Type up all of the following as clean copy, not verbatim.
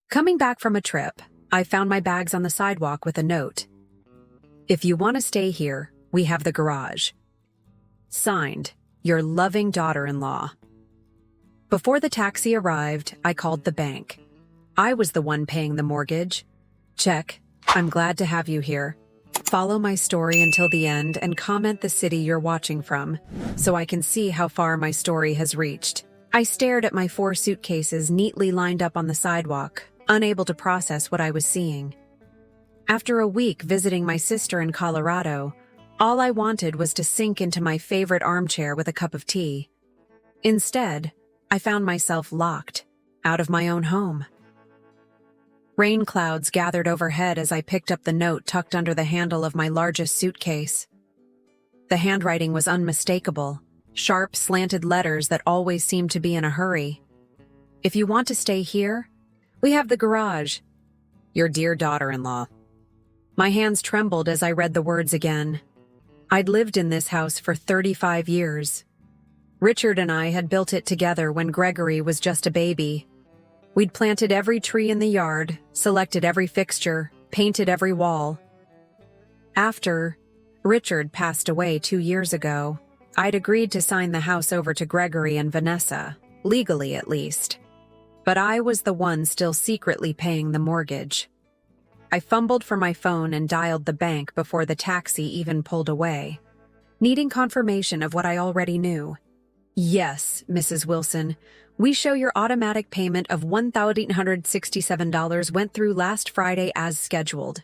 Coming back from a trip, I found my bags on the sidewalk with a note. If you want to stay here, we have the garage. Signed, your loving daughter-in-law. Before the taxi arrived, I called the bank. I was the one paying the mortgage. Check, I'm glad to have you here. Follow my story until the end and comment the city you're watching from, so I can see how far my story has reached. I stared at my 4 suitcases neatly lined up on the sidewalk, unable to process what I was seeing. After a week visiting my sister in Colorado, all I wanted was to sink into my favorite armchair with a cup of tea. Instead, I found myself locked, out of my own home. Rain clouds gathered overhead as I picked up the note tucked under the handle of my largest suitcase. The handwriting was unmistakable, sharp, slanted letters that always seemed to be in a hurry. If you want to stay here, we have the garage. Your dear daughter-in-law. My hands trembled as I read the words again. I'd lived in this house for 35 years. Richard and I had built it together when Gregory was just a baby. We'd planted every tree in the yard, selected every fixture, painted every wall. After Richard passed away 2 years ago, I'd agreed to sign the house over to Gregory and Vanessa, legally at least. But I was the one still secretly paying the mortgage. I fumbled for my phone and dialed the bank before the taxi even pulled away, needing confirmation of what I already knew. Yes, Mrs. Wilson, we show your automatic payment of $1,867 went through last Friday as scheduled,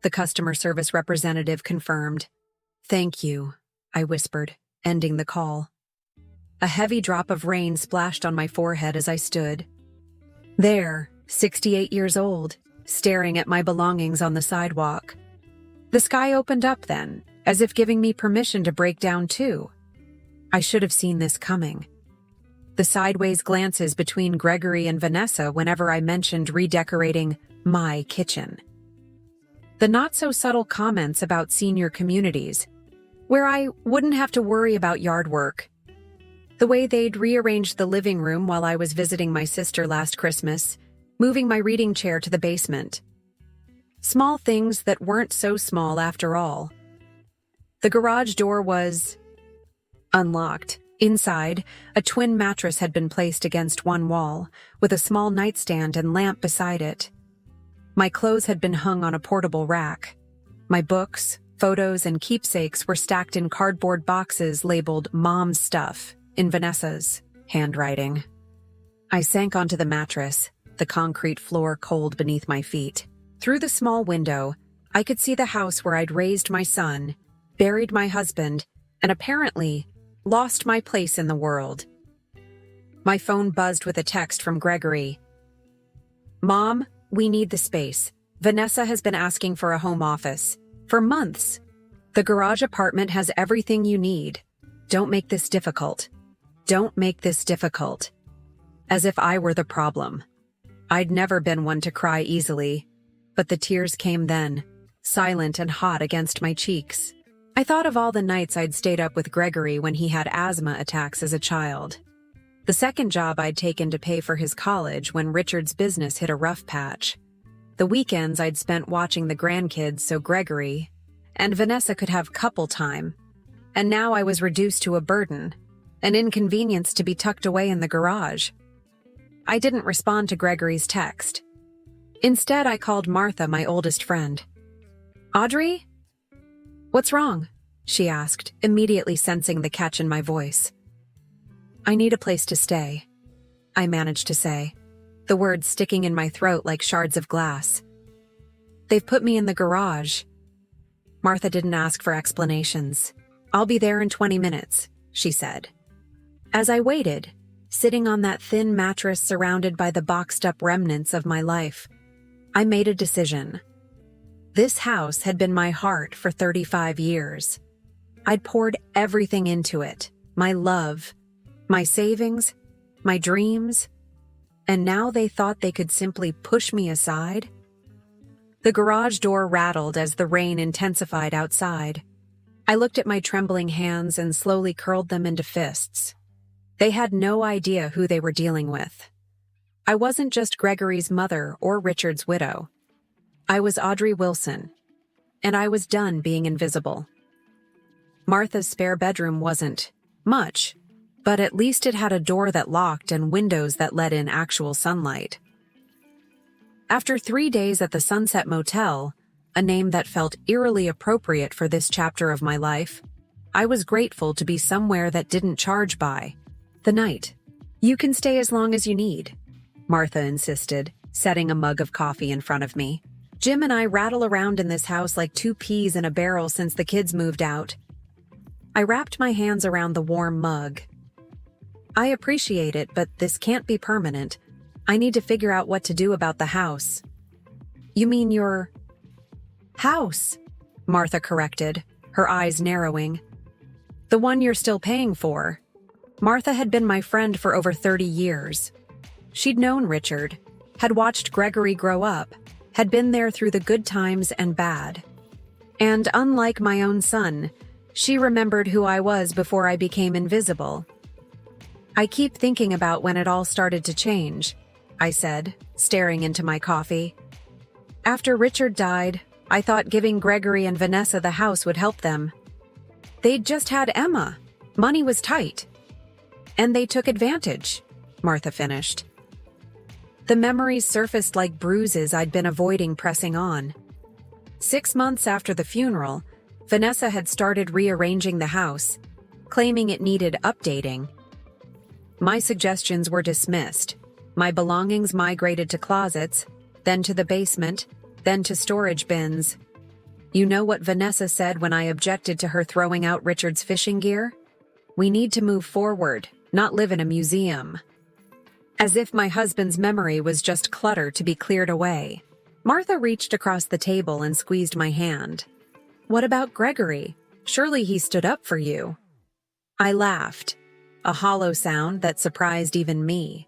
the customer service representative confirmed. Thank you, I whispered, ending the call. A heavy drop of rain splashed on my forehead as I stood. There, 68 years old, staring at my belongings on the sidewalk. The sky opened up then, as if giving me permission to break down too. I should have seen this coming. The sideways glances between Gregory and Vanessa whenever I mentioned redecorating my kitchen. The not-so-subtle comments about senior communities, where I wouldn't have to worry about yard work. The way they'd rearranged the living room while I was visiting my sister last Christmas, moving my reading chair to the basement. Small things that weren't so small after all. The garage door was unlocked. Inside, a twin mattress had been placed against one wall, with a small nightstand and lamp beside it. My clothes had been hung on a portable rack. My books, photos, and keepsakes were stacked in cardboard boxes labeled Mom's Stuff in Vanessa's handwriting. I sank onto the mattress, the concrete floor cold beneath my feet. Through the small window, I could see the house where I'd raised my son, buried my husband, and apparently lost my place in the world. My phone buzzed with a text from Gregory. Mom, we need the space. Vanessa has been asking for a home office. For months. The garage apartment has everything you need. Don't make this difficult. Don't make this difficult. As if I were the problem. I'd never been one to cry easily, but the tears came then, silent and hot against my cheeks. I thought of all the nights I'd stayed up with Gregory when he had asthma attacks as a child. The second job I'd taken to pay for his college when Richard's business hit a rough patch. The weekends I'd spent watching the grandkids so Gregory and Vanessa could have couple time. And now I was reduced to a burden, an inconvenience to be tucked away in the garage. I didn't respond to Gregory's text. Instead, I called Martha, my oldest friend. Audrey? What's wrong? She asked, immediately sensing the catch in my voice. I need a place to stay, I managed to say, the words sticking in my throat like shards of glass. They've put me in the garage. Martha didn't ask for explanations. I'll be there in 20 minutes, she said. As I waited, sitting on that thin mattress surrounded by the boxed-up remnants of my life, I made a decision. This house had been my heart for 35 years. I'd poured everything into it, my love, my savings, my dreams, and now they thought they could simply push me aside? The garage door rattled as the rain intensified outside. I looked at my trembling hands and slowly curled them into fists. They had no idea who they were dealing with. I wasn't just Gregory's mother or Richard's widow. I was Audrey Wilson, and I was done being invisible. Martha's spare bedroom wasn't much, but at least it had a door that locked and windows that let in actual sunlight. After 3 days at the Sunset Motel, a name that felt eerily appropriate for this chapter of my life, I was grateful to be somewhere that didn't charge by the night. "You can stay as long as you need," Martha insisted, setting a mug of coffee in front of me. "Jim and I rattle around in this house like 2 peas in a barrel since the kids moved out." I wrapped my hands around the warm mug. "I appreciate it, but this can't be permanent. I need to figure out what to do about the house." "You mean your house?" Martha corrected, her eyes narrowing. "The one you're still paying for." Martha had been my friend for over 30 years. She'd known Richard, had watched Gregory grow up, had been there through the good times and bad. And unlike my own son, she remembered who I was before I became invisible. "I keep thinking about when it all started to change," I said, staring into my coffee. "After Richard died, I thought giving Gregory and Vanessa the house would help them. They'd just had Emma. Money was tight. And they took advantage," Martha finished. The memories surfaced like bruises I'd been avoiding pressing on. 6 months after the funeral, Vanessa had started rearranging the house, claiming it needed updating. My suggestions were dismissed. My belongings migrated to closets, then to the basement, then to storage bins. You know what Vanessa said when I objected to her throwing out Richard's fishing gear? "We need to move forward, not live in a museum." As if my husband's memory was just clutter to be cleared away. Martha reached across the table and squeezed my hand. "What about Gregory? Surely he stood up for you." I laughed, a hollow sound that surprised even me.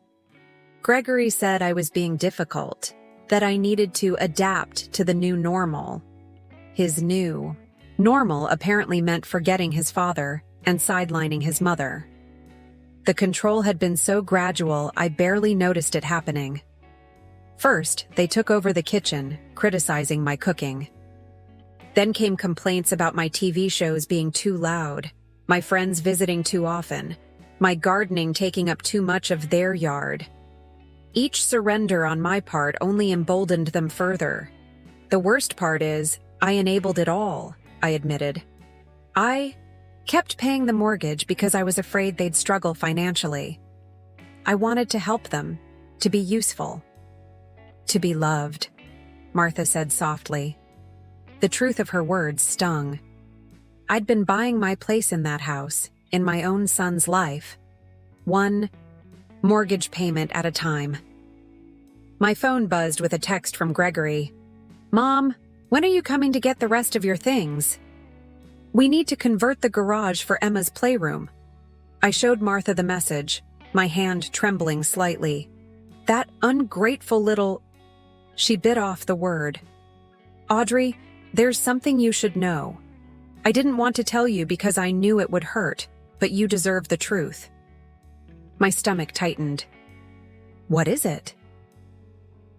"Gregory said I was being difficult, that I needed to adapt to the new normal." His new normal apparently meant forgetting his father and sidelining his mother. The control had been so gradual I barely noticed it happening. First, they took over the kitchen, criticizing my cooking. Then came complaints about my TV shows being too loud, my friends visiting too often, my gardening taking up too much of their yard. Each surrender on my part only emboldened them further. "The worst part is, I enabled it all," I admitted. "I kept paying the mortgage because I was afraid they'd struggle financially. I wanted to help them, to be useful, to be loved," Martha said softly. The truth of her words stung. I'd been buying my place in that house, in my own son's life. One mortgage payment at a time. My phone buzzed with a text from Gregory. "Mom, when are you coming to get the rest of your things? We need to convert the garage for Emma's playroom." I showed Martha the message, my hand trembling slightly. "That ungrateful little—" She bit off the word. "Audrey, there's something you should know. I didn't want to tell you because I knew it would hurt, but you deserve the truth." My stomach tightened. "What is it?"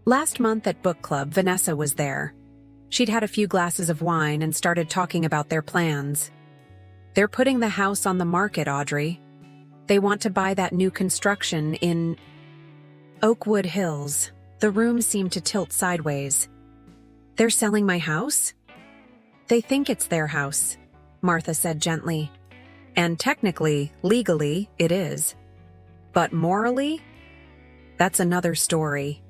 Last month at book club, Vanessa was there. She'd had a few glasses of wine and started talking about their plans. "They're putting the house on the market, Audrey. They want to buy that new construction in Oakwood Hills." The room seemed to tilt sideways. "They're selling my house?" "They think it's their house," Martha said gently. "And technically, legally, it is. But morally? That's another story."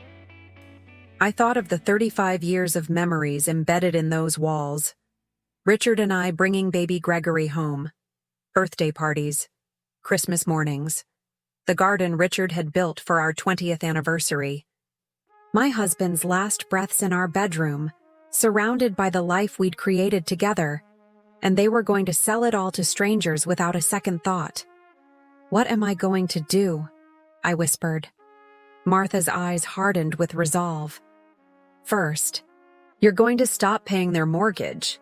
I thought of the 35 years of memories embedded in those walls. Richard and I bringing baby Gregory home. Birthday parties. Christmas mornings. The garden Richard had built for our 20th anniversary. My husband's last breaths in our bedroom, surrounded by the life we'd created together, and they were going to sell it all to strangers without a second thought. "What am I going to do?" I whispered. Martha's eyes hardened with resolve. "First, you're going to stop paying their mortgage.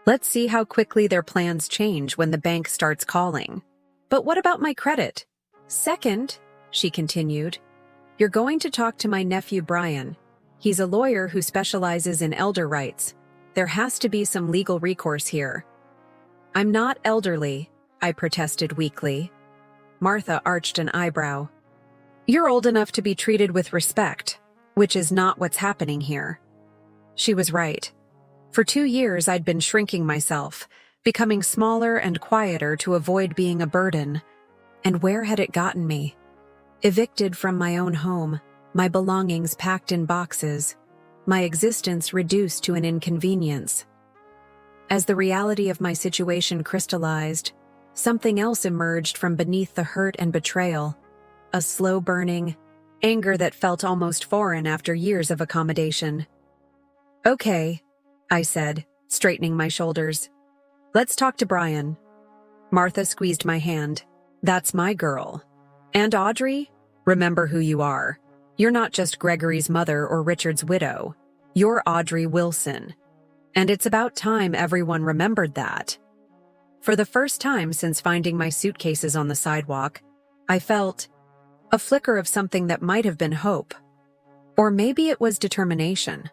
Let's see how quickly their plans change when the bank starts calling. But what about my credit? Second," she continued, You're going to talk to my nephew Brian. He's a lawyer who specializes in elder rights. There has to be some legal recourse here. I'm not elderly, I protested weakly. Martha arched an eyebrow. You're old enough to be treated with respect, which is not what's happening here. She was right. For 2 years, I'd been shrinking myself, becoming smaller and quieter to avoid being a burden. And where had it gotten me? Evicted from my own home, my belongings packed in boxes, my existence reduced to an inconvenience. As the reality of my situation crystallized, something else emerged from beneath the hurt and betrayal, a slow-burning anger that felt almost foreign after years of accommodation. Okay, I said, straightening my shoulders. Let's talk to Brian. Martha squeezed my hand. That's my girl. And Audrey, remember who you are. You're not just Gregory's mother or Richard's widow. You're Audrey Wilson. And it's about time everyone remembered that. For the first time since finding my suitcases on the sidewalk, I felt a flicker of something that might have been hope. Or maybe it was determination.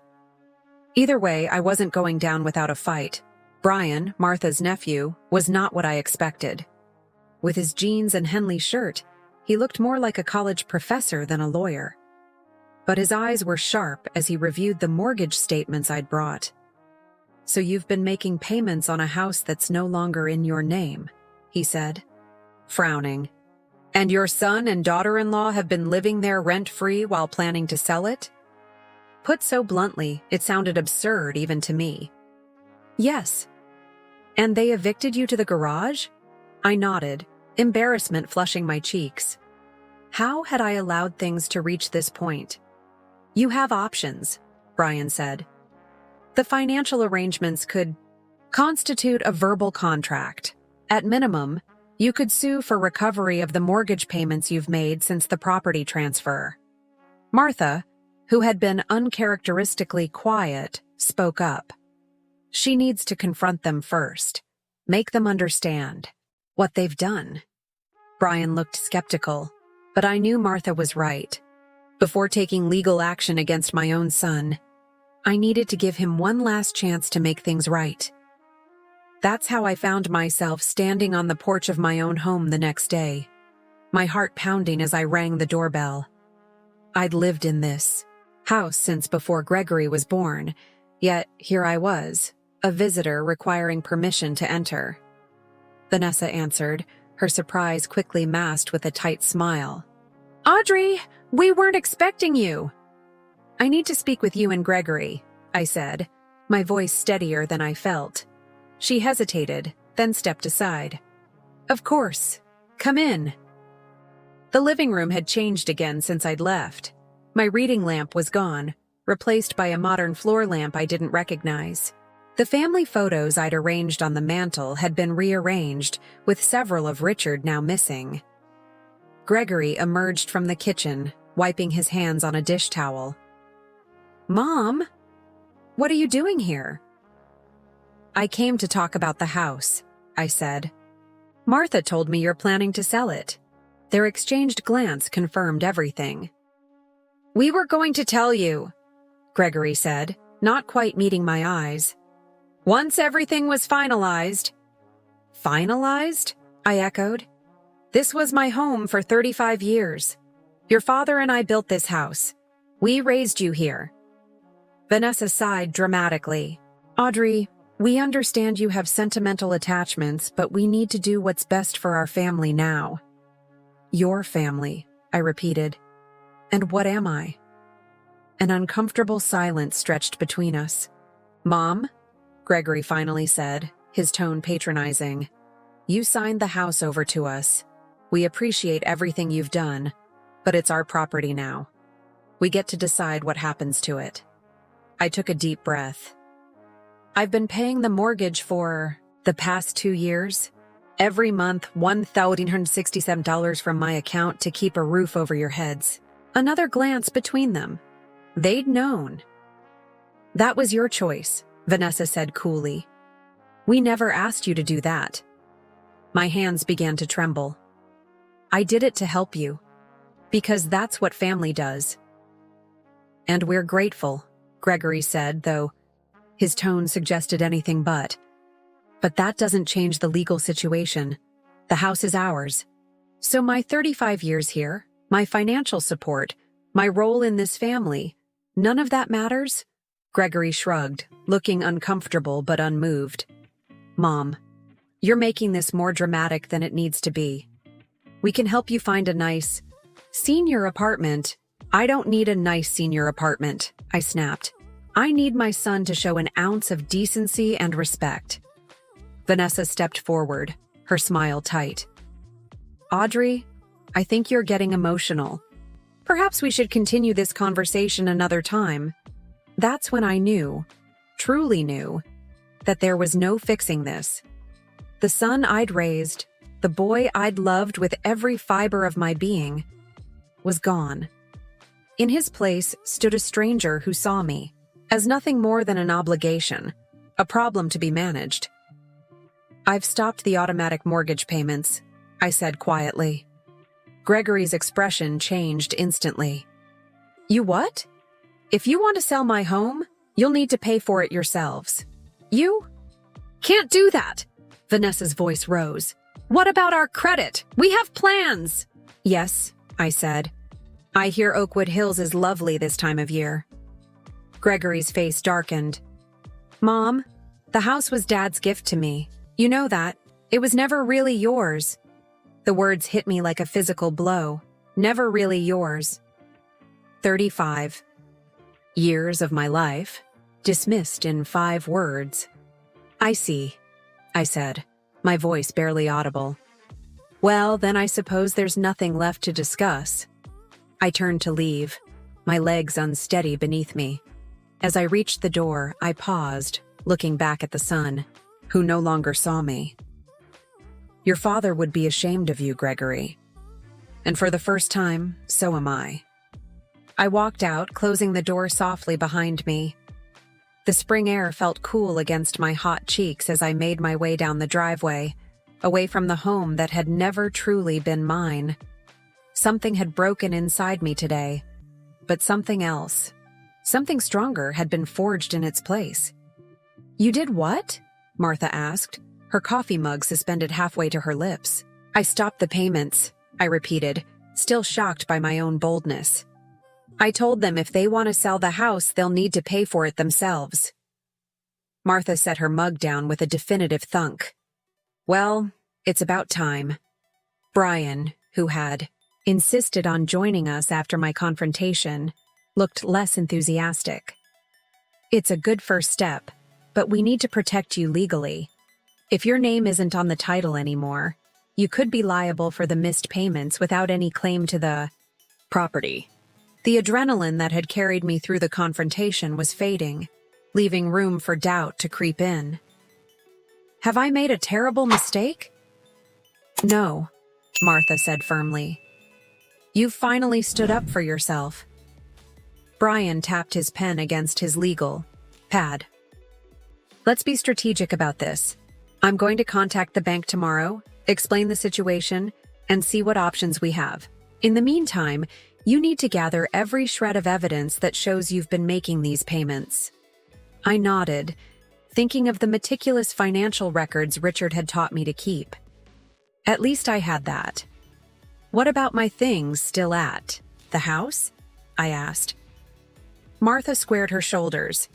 Either way, I wasn't going down without a fight. Brian, Martha's nephew, was not what I expected. With his jeans and Henley shirt, he looked more like a college professor than a lawyer. But his eyes were sharp as he reviewed the mortgage statements I'd brought. So you've been making payments on a house that's no longer in your name, he said, frowning. And your son and daughter-in-law have been living there rent-free while planning to sell it? Put so bluntly, it sounded absurd even to me. Yes. And they evicted you to the garage? I nodded, embarrassment flushing my cheeks. How had I allowed things to reach this point? You have options, Brian said. The financial arrangements could constitute a verbal contract. At minimum, you could sue for recovery of the mortgage payments you've made since the property transfer. Martha, who had been uncharacteristically quiet, spoke up. She needs to confront them first, make them understand what they've done. Brian looked skeptical, but I knew Martha was right. Before taking legal action against my own son, I needed to give him one last chance to make things right. That's how I found myself standing on the porch of my own home the next day, my heart pounding as I rang the doorbell. I'd lived in this house since before Gregory was born, yet here I was, a visitor requiring permission to enter. Vanessa answered, her surprise quickly masked with a tight smile. Audrey, we weren't expecting you. I need to speak with you and Gregory, I said, my voice steadier than I felt. She hesitated, then stepped aside. Of course. Come in. The living room had changed again since I'd left. My reading lamp was gone, replaced by a modern floor lamp I didn't recognize. The family photos I'd arranged on the mantel had been rearranged, with several of Richard now missing. Gregory emerged from the kitchen, wiping his hands on a dish towel. Mom, what are you doing here? I came to talk about the house, I said. Martha told me you're planning to sell it. Their exchanged glance confirmed everything. We were going to tell you, Gregory said, not quite meeting my eyes. Once everything was finalized. Finalized? I echoed. This was my home for 35 years. Your father and I built this house. We raised you here. Vanessa sighed dramatically. Audrey, we understand you have sentimental attachments, but we need to do what's best for our family now. Your family, I repeated. And what am I? An uncomfortable silence stretched between us. Mom? Gregory finally said, his tone patronizing. You signed the house over to us. We appreciate everything you've done, but it's our property now. We get to decide what happens to it. I took a deep breath. I've been paying the mortgage for the past 2 years. Every month, $1,167 from my account to keep a roof over your heads. Another glance between them. They'd known. That was your choice, Vanessa said coolly. We never asked you to do that. My hands began to tremble. I did it to help you. Because that's what family does. And we're grateful, Gregory said, though his tone suggested anything but. But that doesn't change the legal situation. The house is ours. So my 35 years here, my financial support, my role in this family, none of that matters? Gregory shrugged, looking uncomfortable but unmoved. Mom, you're making this more dramatic than it needs to be. We can help you find a nice senior apartment. I don't need a nice senior apartment, I snapped. I need my son to show an ounce of decency and respect. Vanessa stepped forward, her smile tight. Audrey, I think you're getting emotional. Perhaps we should continue this conversation another time. That's when I knew, truly knew, that there was no fixing this. The son I'd raised, the boy I'd loved with every fiber of my being, was gone. In his place stood a stranger who saw me as nothing more than an obligation, a problem to be managed. I've stopped the automatic mortgage payments, I said quietly. Gregory's expression changed instantly. You what? If you want to sell my home, you'll need to pay for it yourselves. You? Can't do that. Vanessa's voice rose. What about our credit? We have plans. Yes, I said. I hear Oakwood Hills is lovely this time of year. Gregory's face darkened. Mom, the house was Dad's gift to me. You know that. It was never really yours. The words hit me like a physical blow. Never really yours. 35 years of my life, dismissed in 5 words. I see, I said, my voice barely audible. Well, then I suppose there's nothing left to discuss. I turned to leave, my legs unsteady beneath me. As I reached the door, I paused, looking back at the son, who no longer saw me. Your father would be ashamed of you, Gregory. And for the first time, so am I. I walked out, closing the door softly behind me. The spring air felt cool against my hot cheeks as I made my way down the driveway, away from the home that had never truly been mine. Something had broken inside me today, but something else, something stronger, had been forged in its place. You did what? Martha asked, her coffee mug suspended halfway to her lips. I stopped the payments, I repeated, still shocked by my own boldness. I told them if they want to sell the house, they'll need to pay for it themselves. Martha set her mug down with a definitive thunk. Well, it's about time. Brian, who had insisted on joining us after my confrontation, looked less enthusiastic. It's a good first step, but we need to protect you legally. If your name isn't on the title anymore, you could be liable for the missed payments without any claim to the property. The adrenaline that had carried me through the confrontation was fading, leaving room for doubt to creep in. Have I made a terrible mistake? No, Martha said firmly. You've finally stood up for yourself. Brian tapped his pen against his legal pad. Let's be strategic about this. I'm going to contact the bank tomorrow, explain the situation, and see what options we have. In the meantime, you need to gather every shred of evidence that shows you've been making these payments. I nodded, thinking of the meticulous financial records Richard had taught me to keep. At least I had that. What about my things still at the house? I asked. Martha squared her shoulders.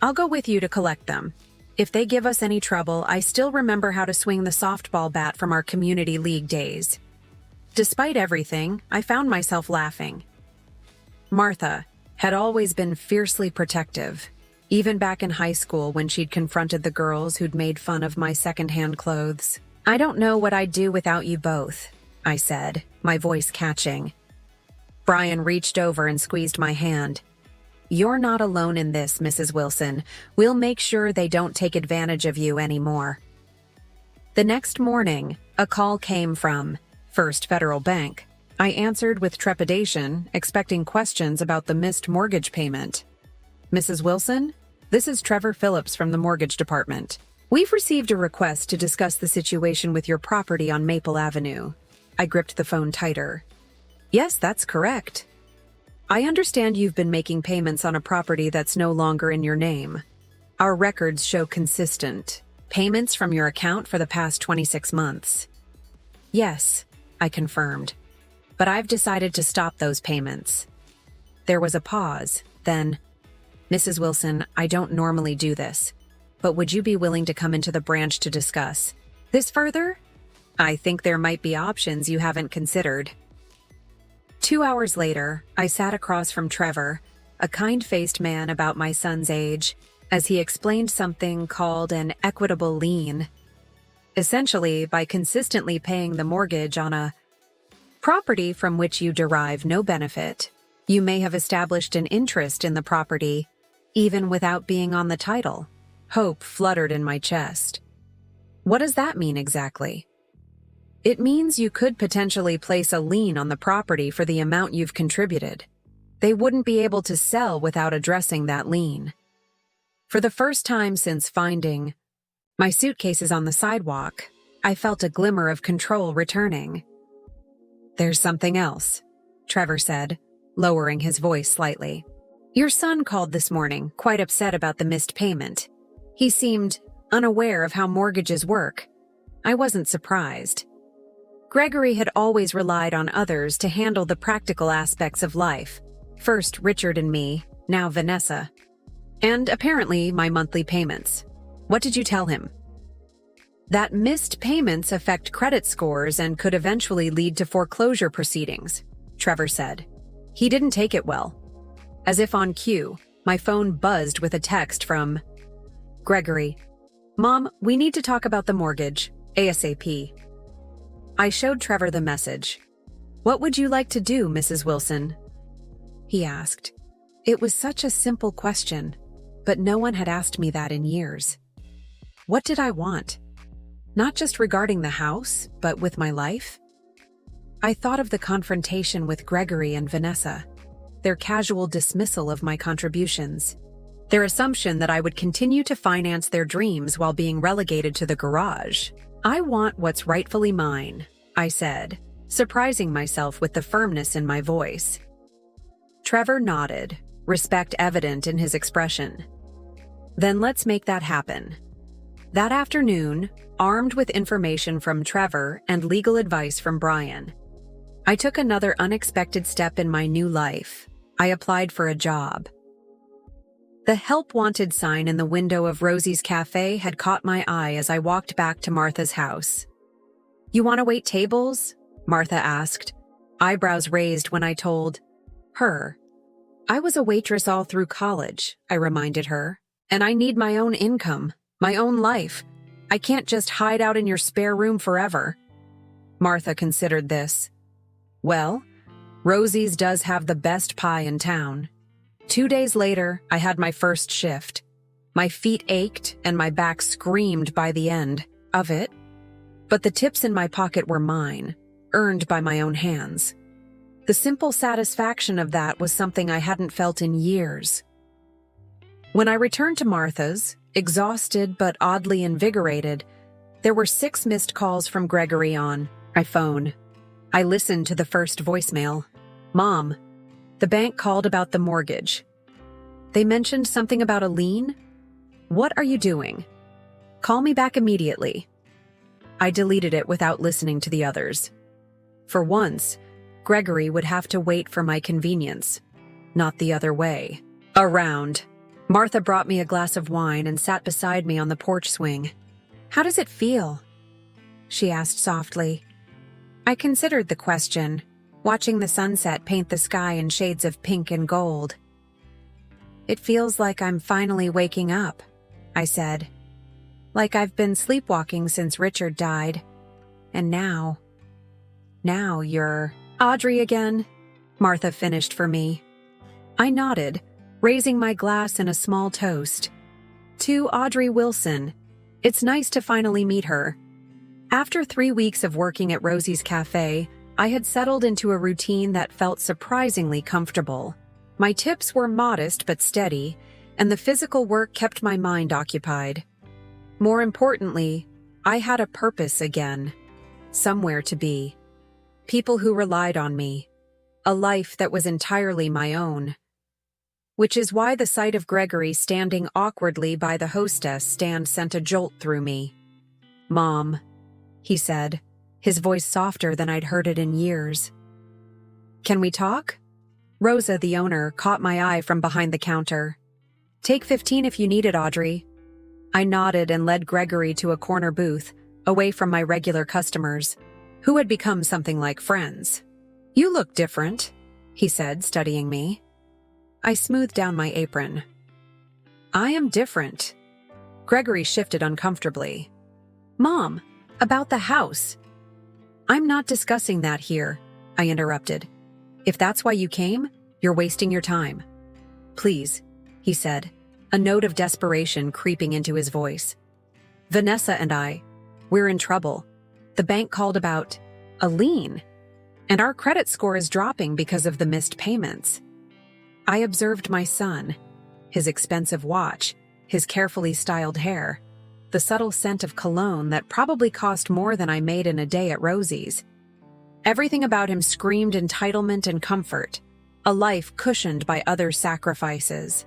I'll go with you to collect them. If they give us any trouble, I still remember how to swing the softball bat from our community league days. Despite everything, I found myself laughing. Martha had always been fiercely protective, even back in high school when she'd confronted the girls who'd made fun of my secondhand clothes. I don't know what I'd do without you both, I said, my voice catching. Brian reached over and squeezed my hand. You're not alone in this, Mrs. Wilson. We'll make sure they don't take advantage of you anymore. The next morning, a call came from First Federal Bank. I answered with trepidation, expecting questions about the missed mortgage payment. Mrs. Wilson, this is Trevor Phillips from the mortgage department. We've received a request to discuss the situation with your property on Maple Avenue. I gripped the phone tighter. Yes, that's correct. I understand you've been making payments on a property that's no longer in your name. Our records show consistent payments from your account for the past 26 months. Yes, I confirmed. But I've decided to stop those payments. There was a pause, then, Mrs. Wilson, I don't normally do this, but would you be willing to come into the branch to discuss this further? I think there might be options you haven't considered. 2 hours later, I sat across from Trevor, a kind-faced man about my son's age, as he explained something called an equitable lien. Essentially, by consistently paying the mortgage on a property from which you derive no benefit, you may have established an interest in the property, even without being on the title. Hope fluttered in my chest. What does that mean exactly? It means you could potentially place a lien on the property for the amount you've contributed. They wouldn't be able to sell without addressing that lien. For the first time since finding my suitcases on the sidewalk, I felt a glimmer of control returning. There's something else, Trevor said, lowering his voice slightly. Your son called this morning, quite upset about the missed payment. He seemed unaware of how mortgages work. I wasn't surprised. Gregory had always relied on others to handle the practical aspects of life. First Richard and me, now Vanessa. And apparently my monthly payments. What did you tell him? That missed payments affect credit scores and could eventually lead to foreclosure proceedings, Trevor said. He didn't take it well. As if on cue, my phone buzzed with a text from Gregory. Mom, we need to talk about the mortgage, ASAP. I showed Trevor the message. What would you like to do, Mrs. Wilson? He asked. It was such a simple question, but no one had asked me that in years. What did I want? Not just regarding the house, but with my life? I thought of the confrontation with Gregory and Vanessa, their casual dismissal of my contributions, their assumption that I would continue to finance their dreams while being relegated to the garage. I want what's rightfully mine, I said, surprising myself with the firmness in my voice. Trevor nodded, respect evident in his expression. Then let's make that happen. That afternoon, armed with information from Trevor and legal advice from Brian, I took another unexpected step in my new life. I applied for a job. The help wanted sign in the window of Rosie's Cafe had caught my eye as I walked back to Martha's house. You want to wait tables? Martha asked, eyebrows raised when I told her. I was a waitress all through college, I reminded her, and I need my own income, my own life. I can't just hide out in your spare room forever. Martha considered this. Well, Rosie's does have the best pie in town. 2 days later, I had my first shift. My feet ached and my back screamed by the end of it. But the tips in my pocket were mine, earned by my own hands. The simple satisfaction of that was something I hadn't felt in years. When I returned to Martha's, exhausted but oddly invigorated, there were 6 missed calls from Gregory on my phone. I listened to the first voicemail. Mom, the bank called about the mortgage. They mentioned something about a lien? What are you doing? Call me back immediately. I deleted it without listening to the others. For once, Gregory would have to wait for my convenience, not the other way around. Martha brought me a glass of wine and sat beside me on the porch swing. How does it feel? She asked softly. I considered the question, watching the sunset paint the sky in shades of pink and gold. It feels like I'm finally waking up, I said. Like I've been sleepwalking since Richard died. And now you're Audrey again, Martha finished for me. I nodded, raising my glass in a small toast. To Audrey Wilson. It's nice to finally meet her. After 3 weeks of working at Rosie's Cafe, I had settled into a routine that felt surprisingly comfortable. My tips were modest but steady, and the physical work kept my mind occupied. More importantly, I had a purpose again. Somewhere to be. People who relied on me. a life that was entirely my own. Which is why the sight of Gregory standing awkwardly by the hostess stand sent a jolt through me. "Mom," he said, his voice softer than I'd heard it in years. "Can we talk?" Rosa, the owner, caught my eye from behind the counter. "Take 15 if you need it, Audrey." I nodded and led Gregory to a corner booth, away from my regular customers, who had become something like friends. "You look different," he said, studying me. I smoothed down my apron. "I am different." Gregory shifted uncomfortably. "Mom, about the house." "I'm not discussing that here," I interrupted. "If that's why you came, you're wasting your time." "Please," he said, a note of desperation creeping into his voice. "Vanessa and we're in trouble. The bank called about a lien, and our credit score is dropping because of the missed payments." I observed my son, his expensive watch, his carefully styled hair, the subtle scent of cologne that probably cost more than I made in a day at Rosie's. Everything about him screamed entitlement and comfort, a life cushioned by other sacrifices.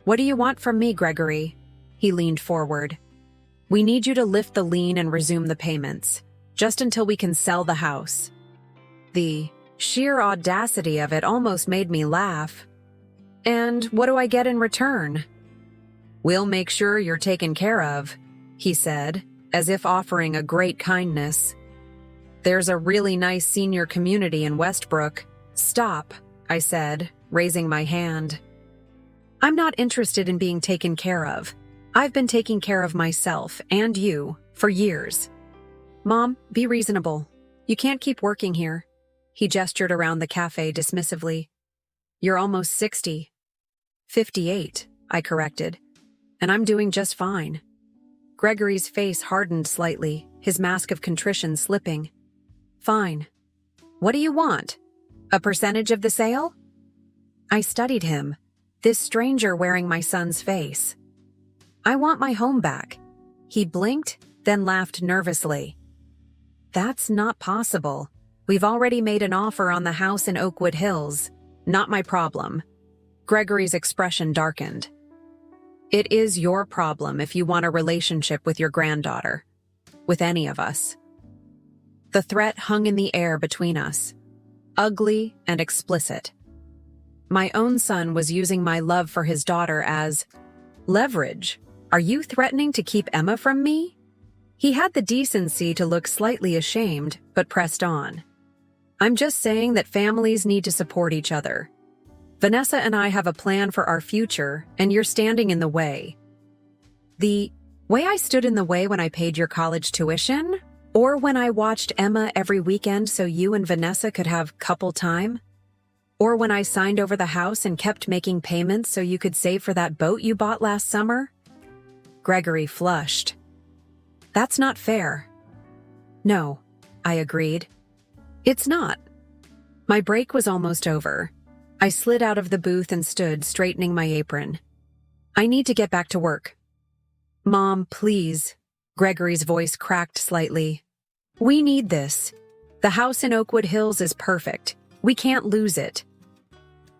"What do you want from me, Gregory?" He leaned forward. "We need you to lift the lien and resume the payments, just until we can sell the house." The sheer audacity of it almost made me laugh. "And what do I get in return?" "We'll make sure you're taken care of," he said, as if offering a great kindness. "There's a really nice senior community in Westbrook." "Stop," I said, raising my hand. "I'm not interested in being taken care of. I've been taking care of myself and you for years." "Mom, be reasonable. You can't keep working here." He gestured around the cafe dismissively. "You're almost 60. 58, I corrected. "And I'm doing just fine." Gregory's face hardened slightly, his mask of contrition slipping. "Fine. What do you want? A percentage of the sale?" I studied him, this stranger wearing my son's face. "I want my home back." He blinked, then laughed nervously. "That's not possible. We've already made an offer on the house in Oakwood Hills. Not my problem." Gregory's expression darkened. "It is your problem if you want a relationship with your granddaughter. With any of us." The threat hung in the air between us, ugly and explicit. My own son was using my love for his daughter as leverage. "Are you threatening to keep Emma from me?" He had the decency to look slightly ashamed, but pressed on. "I'm just saying that families need to support each other. Vanessa and I have a plan for our future, and you're standing in the way." "The way I stood in the way when I paid your college tuition? Or when I watched Emma every weekend so you and Vanessa could have couple time? Or when I signed over the house and kept making payments so you could save for that boat you bought last summer?" Gregory flushed. "That's not fair." "No," I agreed. "It's not." My break was almost over. I slid out of the booth and stood straightening my apron. "I need to get back to work." "Mom, please." Gregory's voice cracked slightly. "We need this. The house in Oakwood Hills is perfect. We can't lose it."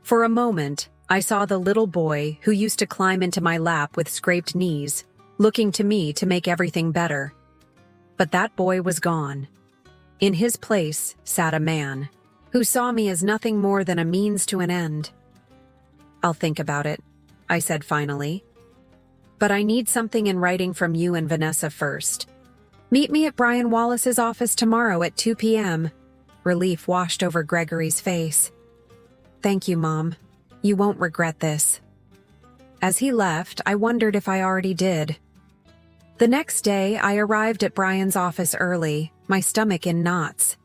For a moment, I saw the little boy who used to climb into my lap with scraped knees, looking to me to make everything better. But that boy was gone. In his place sat a man who saw me as nothing more than a means to an end. "I'll think about it," I said finally. "But I need something in writing from you and Vanessa first. Meet me at Brian Wallace's office tomorrow at 2 p.m. Relief washed over Gregory's face. "Thank you, Mom. You won't regret this." As he left, I wondered if I already did. The next day, I arrived at Brian's office early, my stomach in knots.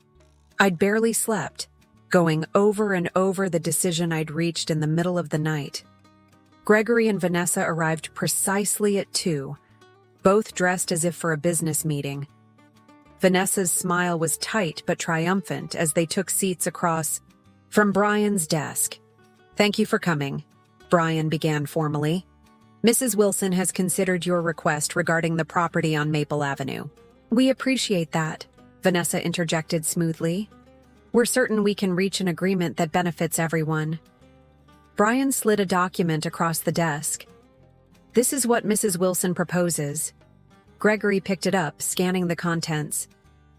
I'd barely slept, going over and over the decision I'd reached in the middle of the night. Gregory and Vanessa arrived precisely at 2, both dressed as if for a business meeting. Vanessa's smile was tight but triumphant as they took seats across from Brian's desk. "Thank you for coming," Brian began formally. "Mrs. Wilson has considered your request regarding the property on Maple Avenue." "We appreciate that," Vanessa interjected smoothly. We're certain we can reach an agreement that benefits everyone. Brian slid a document across the desk. This is what Mrs. Wilson proposes. Gregory picked it up, scanning the contents.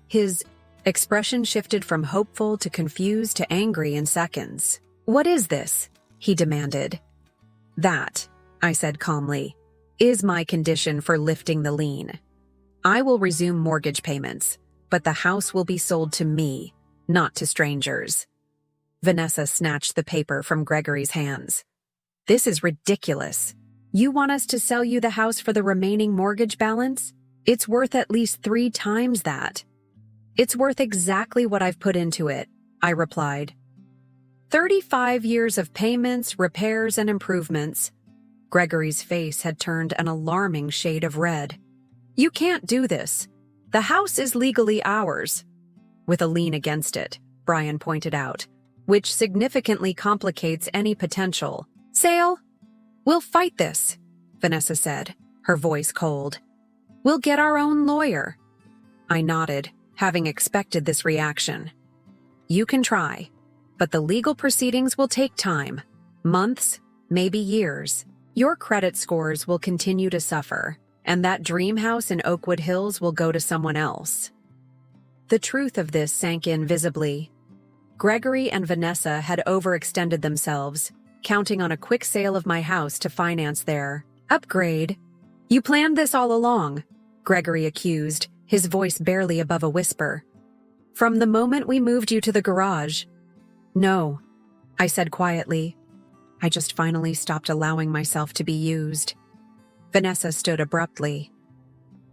His expression shifted from hopeful to confused to angry in seconds. What is this? He demanded. That, I said calmly, is my condition for lifting the lien. I will resume mortgage payments, but the house will be sold to me, not to strangers. Vanessa snatched the paper from Gregory's hands. This is ridiculous. You want us to sell you the house for the remaining mortgage balance? It's worth at least 3 times that. It's worth exactly what I've put into it, I replied. 35 years of payments, repairs, and improvements. Gregory's face had turned an alarming shade of red. You can't do this. The house is legally ours. With a lien against it, Brian pointed out, which significantly complicates any potential sale. We'll fight this, Vanessa said, her voice cold. We'll get our own lawyer. I nodded, having expected this reaction. You can try, but the legal proceedings will take time. Months, maybe years. Your credit scores will continue to suffer, and that dream house in Oakwood Hills will go to someone else. The truth of this sank in visibly. Gregory and Vanessa had overextended themselves, counting on a quick sale of my house to finance their upgrade. You planned this all along, Gregory accused, his voice barely above a whisper. From the moment we moved you to the garage. No, I said quietly. I just finally stopped allowing myself to be used. Vanessa stood abruptly.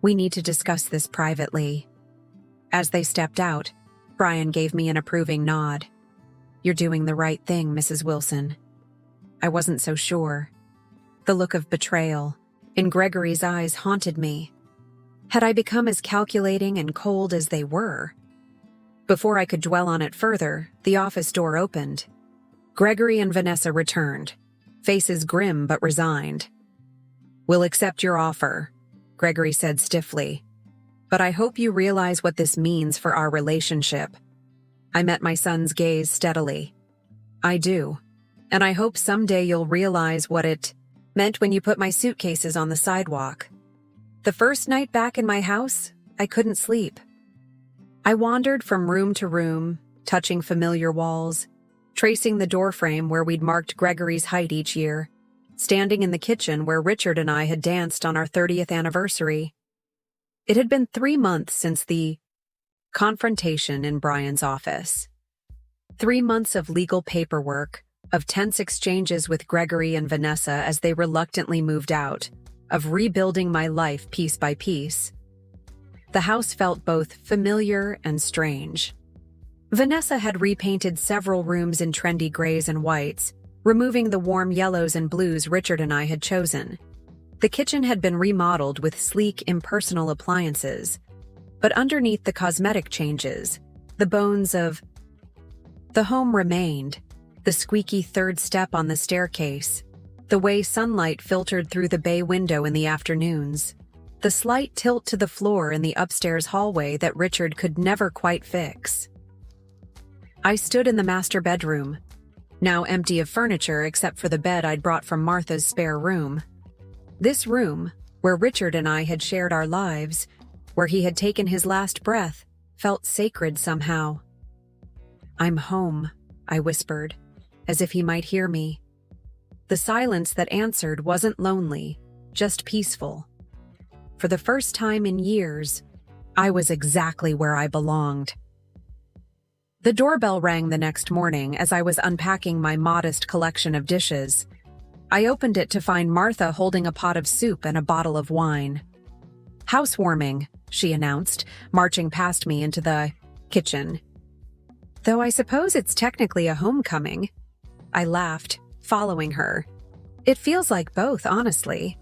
We need to discuss this privately. As they stepped out, Brian gave me an approving nod. You're doing the right thing, Mrs. Wilson. I wasn't so sure. The look of betrayal in Gregory's eyes haunted me. Had I become as calculating and cold as they were? Before I could dwell on it further, the office door opened. Gregory and Vanessa returned, faces grim but resigned. We'll accept your offer, Gregory said stiffly. But I hope you realize what this means for our relationship. I met my son's gaze steadily. I do. And I hope someday you'll realize what it meant when you put my suitcases on the sidewalk. The first night back in my house, I couldn't sleep. I wandered from room to room, touching familiar walls, tracing the doorframe where we'd marked Gregory's height each year, standing in the kitchen where Richard and I had danced on our 30th anniversary. It had been 3 months since the confrontation in Brian's office. 3 months of legal paperwork, of tense exchanges with Gregory and Vanessa as they reluctantly moved out, of rebuilding my life piece by piece. The house felt both familiar and strange. Vanessa had repainted several rooms in trendy grays and whites, removing the warm yellows and blues Richard and I had chosen. The kitchen had been remodeled with sleek, impersonal appliances, but underneath the cosmetic changes, the bones of the home remained. The squeaky third step on the staircase, the way sunlight filtered through the bay window in the afternoons, the slight tilt to the floor in the upstairs hallway that Richard could never quite fix. I stood in the master bedroom, now empty of furniture except for the bed I'd brought from Martha's spare room. This room, where Richard and I had shared our lives, where he had taken his last breath, felt sacred somehow. I'm home, I whispered, as if he might hear me. The silence that answered wasn't lonely, just peaceful. For the first time in years, I was exactly where I belonged. The doorbell rang the next morning as I was unpacking my modest collection of dishes. I opened it to find Martha holding a pot of soup and a bottle of wine. Housewarming, she announced, marching past me into the kitchen. Though I suppose it's technically a homecoming. I laughed, following her. It feels like both, honestly.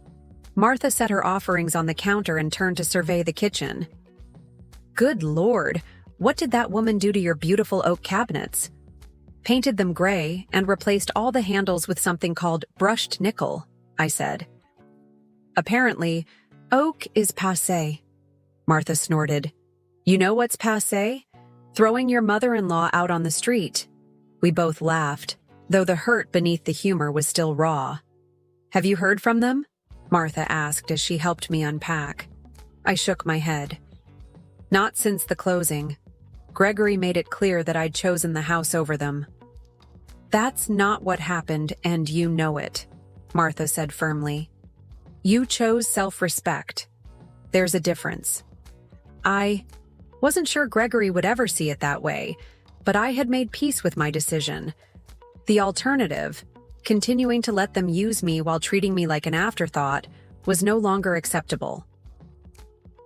Martha set her offerings on the counter and turned to survey the kitchen. Good Lord, what did that woman do to your beautiful oak cabinets? Painted them gray and replaced all the handles with something called brushed nickel, I said. Apparently, oak is passé. Martha snorted. You know what's passé? Throwing your mother-in-law out on the street. We both laughed, though the hurt beneath the humor was still raw. Have you heard from them? Martha asked as she helped me unpack. I shook my head. Not since the closing. Gregory made it clear that I'd chosen the house over them. That's not what happened, and you know it, Martha said firmly. You chose self-respect. There's a difference. I wasn't sure Gregory would ever see it that way, but I had made peace with my decision. The alternative, continuing to let them use me while treating me like an afterthought, was no longer acceptable.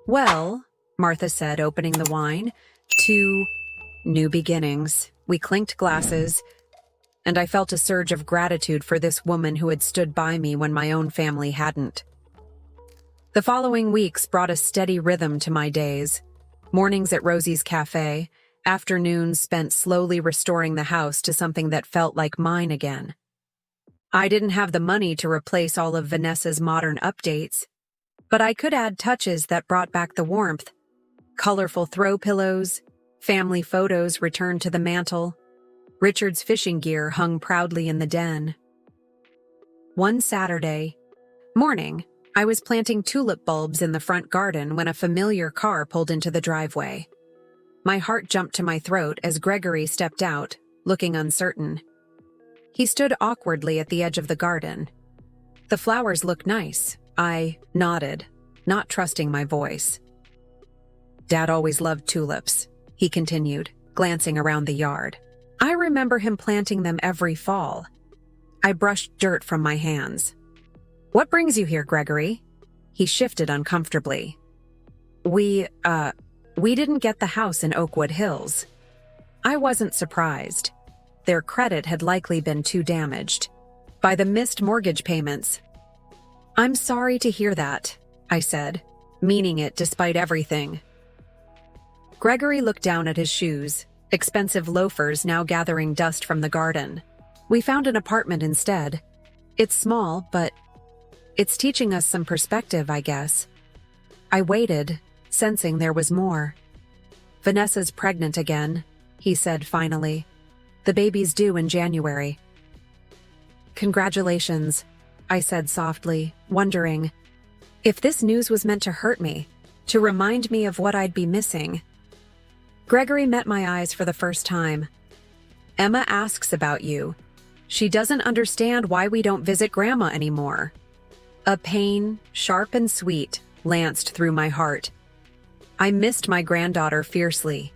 Well, Martha said, opening the wine, to new beginnings. We clinked glasses, and I felt a surge of gratitude for this woman who had stood by me when my own family hadn't. The following weeks brought a steady rhythm to my days. Mornings at Rosie's Cafe, afternoons spent slowly restoring the house to something that felt like mine again. I didn't have the money to replace all of Vanessa's modern updates, but I could add touches that brought back the warmth. Colorful throw pillows, family photos returned to the mantel. Richard's fishing gear hung proudly in the den. One Saturday morning, I was planting tulip bulbs in the front garden when a familiar car pulled into the driveway. My heart jumped to my throat as Gregory stepped out, looking uncertain. He stood awkwardly at the edge of the garden. The flowers look nice. I nodded, not trusting my voice. Dad always loved tulips, he continued, glancing around the yard. I remember him planting them every fall. I brushed dirt from my hands. What brings you here, Gregory? He shifted uncomfortably. We didn't get the house in Oakwood Hills. I wasn't surprised. Their credit had likely been too damaged by the missed mortgage payments. I'm sorry to hear that, I said, meaning it despite everything. Gregory looked down at his shoes, expensive loafers now gathering dust from the garden. We found an apartment instead. It's small, but it's teaching us some perspective, I guess. I waited, sensing there was more. Vanessa's pregnant again, he said finally. The baby's due in January. Congratulations, I said softly, wondering if this news was meant to hurt me, to remind me of what I'd be missing. Gregory met my eyes for the first time. Emma asks about you. She doesn't understand why we don't visit Grandma anymore. A pain, sharp and sweet, lanced through my heart. I missed my granddaughter fiercely.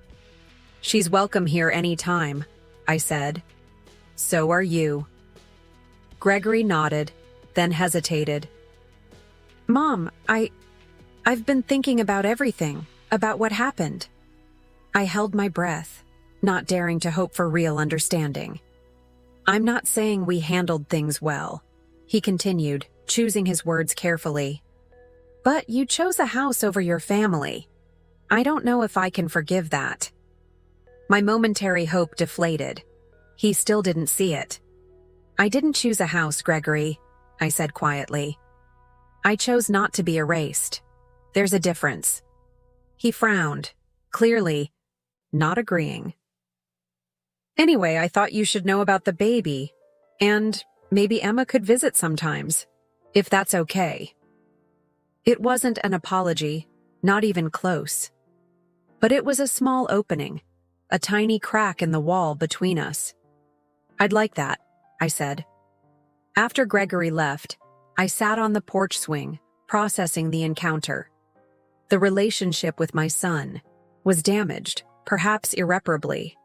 She's welcome here any time, I said. So are you. Gregory nodded, then hesitated. Mom, I've been thinking about everything, about what happened. I held my breath, not daring to hope for real understanding. I'm not saying we handled things well, he continued, choosing his words carefully. But you chose a house over your family. I don't know if I can forgive that. My momentary hope deflated. He still didn't see it. I didn't choose a house, Gregory, I said quietly. I chose not to be erased. There's a difference. He frowned, clearly not agreeing. Anyway, I thought you should know about the baby, and maybe Emma could visit sometimes, if that's okay. It wasn't an apology, not even close. But it was a small opening, a tiny crack in the wall between us. I'd like that, I said. After Gregory left, I sat on the porch swing, processing the encounter. The relationship with my son was damaged, perhaps irreparably.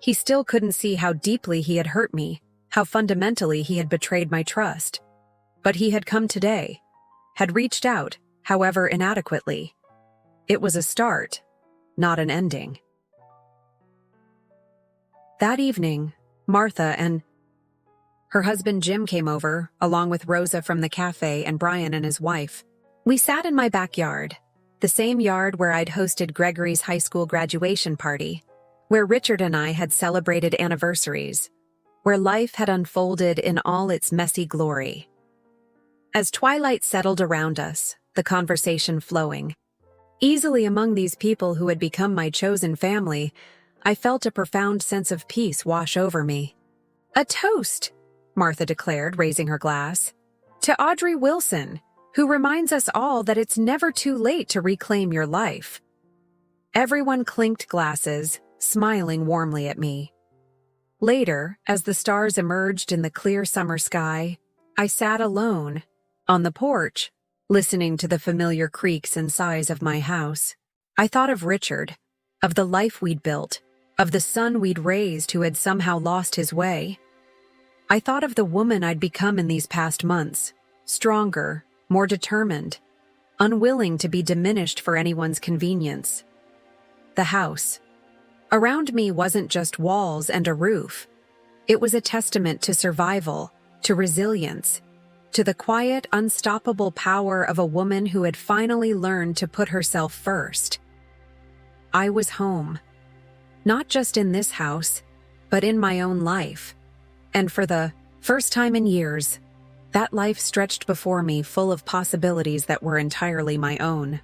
He still couldn't see how deeply he had hurt me, how fundamentally he had betrayed my trust. But he had come today, had reached out, however inadequately. It was a start, not an ending. That evening, Martha and her husband Jim came over, along with Rosa from the cafe and Brian and his wife. We sat in my backyard, the same yard where I'd hosted Gregory's high school graduation party, where Richard and I had celebrated anniversaries, where life had unfolded in all its messy glory. As twilight settled around us, the conversation flowing easily among these people who had become my chosen family, I felt a profound sense of peace wash over me. "A toast," Martha declared, raising her glass, "to Audrey Wilson, who reminds us all that it's never too late to reclaim your life." Everyone clinked glasses, smiling warmly at me. Later, as the stars emerged in the clear summer sky, I sat alone, on the porch, listening to the familiar creaks and sighs of my house. I thought of Richard, of the life we'd built, of the son we'd raised who had somehow lost his way. I thought of the woman I'd become in these past months, stronger, more determined, unwilling to be diminished for anyone's convenience. The house around me wasn't just walls and a roof. It was a testament to survival, to resilience, to the quiet, unstoppable power of a woman who had finally learned to put herself first. I was home, not just in this house, but in my own life. And for the first time in years, that life stretched before me full of possibilities that were entirely my own.